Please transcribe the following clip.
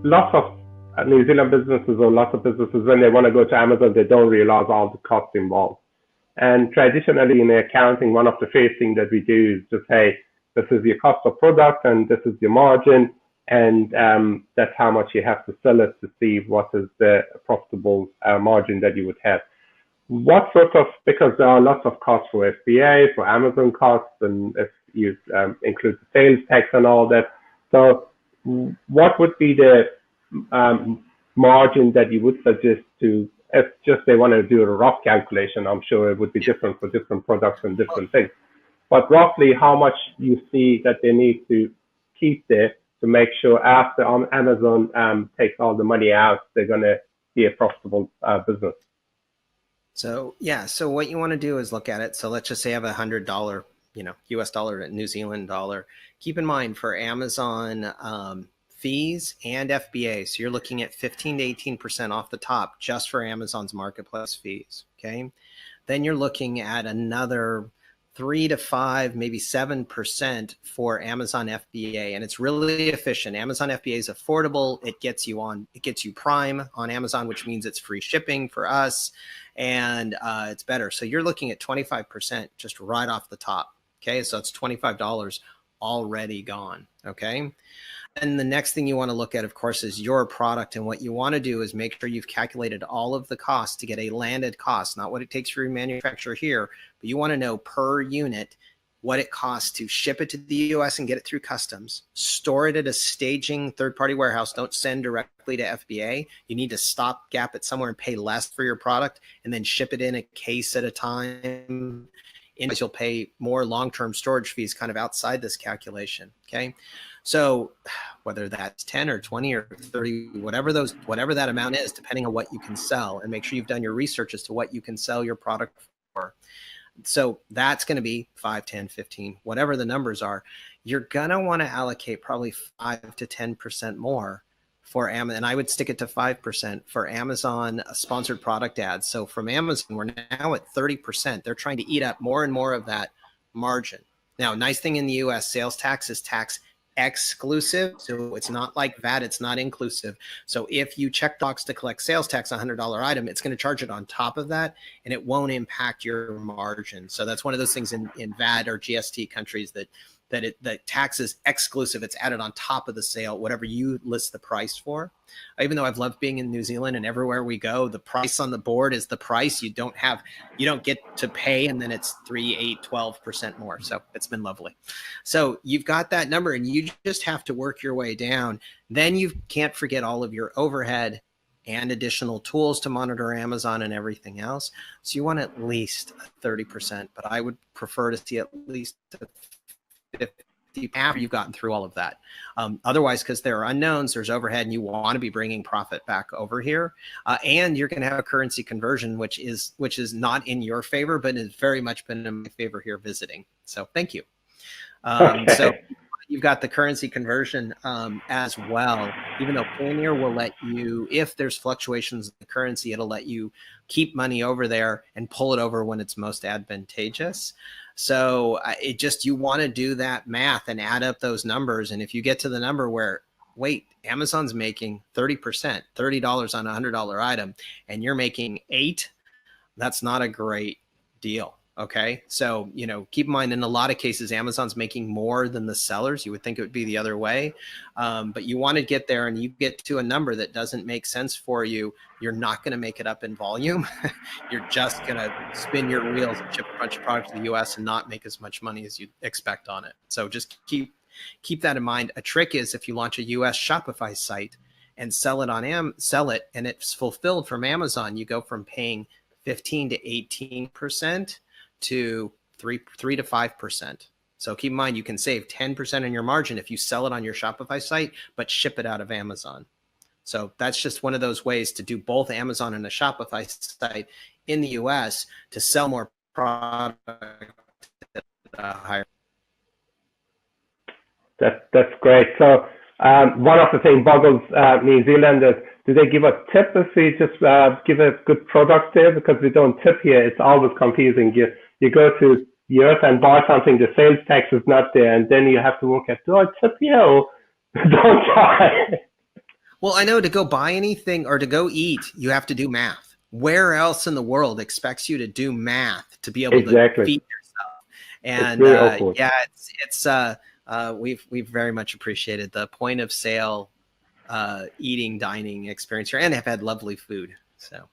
lots of New Zealand businesses or lots of businesses, when they want to go to Amazon, they don't realize all the costs involved. And traditionally in accounting, one of the first things that we do is just, hey, this is your cost of product and this is your margin, and that's how much you have to sell it to see what is the profitable margin that you would have. What sort of, because there are lots of costs for FBA, for Amazon costs, and if you include the sales tax and all that. So what would be the margin that you would suggest to, if just they want to do a rough calculation? I'm sure it would be different for different products and different things. But roughly how much you see that they need to keep there to make sure after Amazon takes all the money out, they're going to be a profitable business. So yeah, so what you want to do is look at it. So let's just say I have $100, US dollar, New Zealand dollar. Keep in mind for Amazon fees and FBA, so you're looking at 15 to 18% off the top just for Amazon's marketplace fees. Okay, then you're looking at another 3 to 5, maybe 7% for Amazon FBA, and it's really efficient. Amazon FBA is affordable. It gets you Prime on Amazon, which means it's free shipping for us, and it's better. So you're looking at 25% just right off the top. Okay, so it's $25 already gone. Okay. And the next thing you want to look at, of course, is your product. And what you want to do is make sure you've calculated all of the costs to get a landed cost, not what it takes for your manufacturer here, but you want to know per unit what it costs to ship it to the US and get it through customs, store it at a staging third-party warehouse. Don't send directly to FBA. You need to stop gap it somewhere and pay less for your product, and then ship it in a case at a time. You'll pay more long-term storage fees kind of outside this calculation. Okay. So whether that's 10 or 20 or 30, whatever that amount is, depending on what you can sell, and make sure you've done your research as to what you can sell your product for. So that's going to be 5, 10, 15, whatever the numbers are. You're going to want to allocate probably 5 to 10% more for Amazon, and I would stick it to 5% for Amazon sponsored product ads. So from Amazon, we're now at 30%. They're trying to eat up more and more of that margin. Now, nice thing in the US, sales tax is tax exclusive. So it's not like VAT, it's not inclusive. So if you check box to collect sales tax on a $100 item, it's going to charge it on top of that, and it won't impact your margin. So that's one of those things in VAT or GST countries that tax is exclusive. It's added on top of the sale, whatever you list the price for. Even though I've loved being in New Zealand, and everywhere we go, the price on the board is the price. You don't get to pay, and then it's 3, 8, 12% more. So it's been lovely. So you've got that number, and you just have to work your way down. Then you can't forget all of your overhead and additional tools to monitor Amazon and everything else. So you want at least 30%, but I would prefer to see at least 50 after you've gotten through all of that. Otherwise, because there are unknowns, there's overhead, and you want to be bringing profit back over here. And you're going to have a currency conversion, which is not in your favor, but has very much been in my favor here visiting. So thank you. Okay. So you've got the currency conversion as well. Even though Payoneer will let you, if there's fluctuations in the currency, it'll let you keep money over there and pull it over when it's most advantageous. So you want to do that math and add up those numbers. And if you get to the number where, wait, Amazon's making 30%, $30 on a $100 item, and you're making $8, that's not a great deal. Okay. So, keep in mind, in a lot of cases, Amazon's making more than the sellers. You would think it would be the other way. But you want to get there, and you get to a number that doesn't make sense for you. You're not going to make it up in volume. You're just going to spin your wheels and ship a bunch of products to the US and not make as much money as you expect on it. So just keep that in mind. A trick is, if you launch a US Shopify site and sell it and it's fulfilled from Amazon, you go from paying 15 to 18% to 3 to 5%. So keep in mind, you can save 10% in your margin if you sell it on your Shopify site, but ship it out of Amazon. So that's just one of those ways to do both Amazon and a Shopify site in the US to sell more product at a higher. That's great. So one of the things boggles New Zealand is, do they give a tip if we just give a good product there? Because we don't tip here. It's always confusing. You go to Europe and buy something, the sales tax is not there, and then you have to work at, do I tip here or don't I? Well, I know to go buy anything or to go eat, you have to do math. Where else in the world expects you to do math to be able to Exactly. feed yourself? It's And very awkward. yeah, we've very much appreciated the point of sale eating, dining experience here, and have had lovely food. So.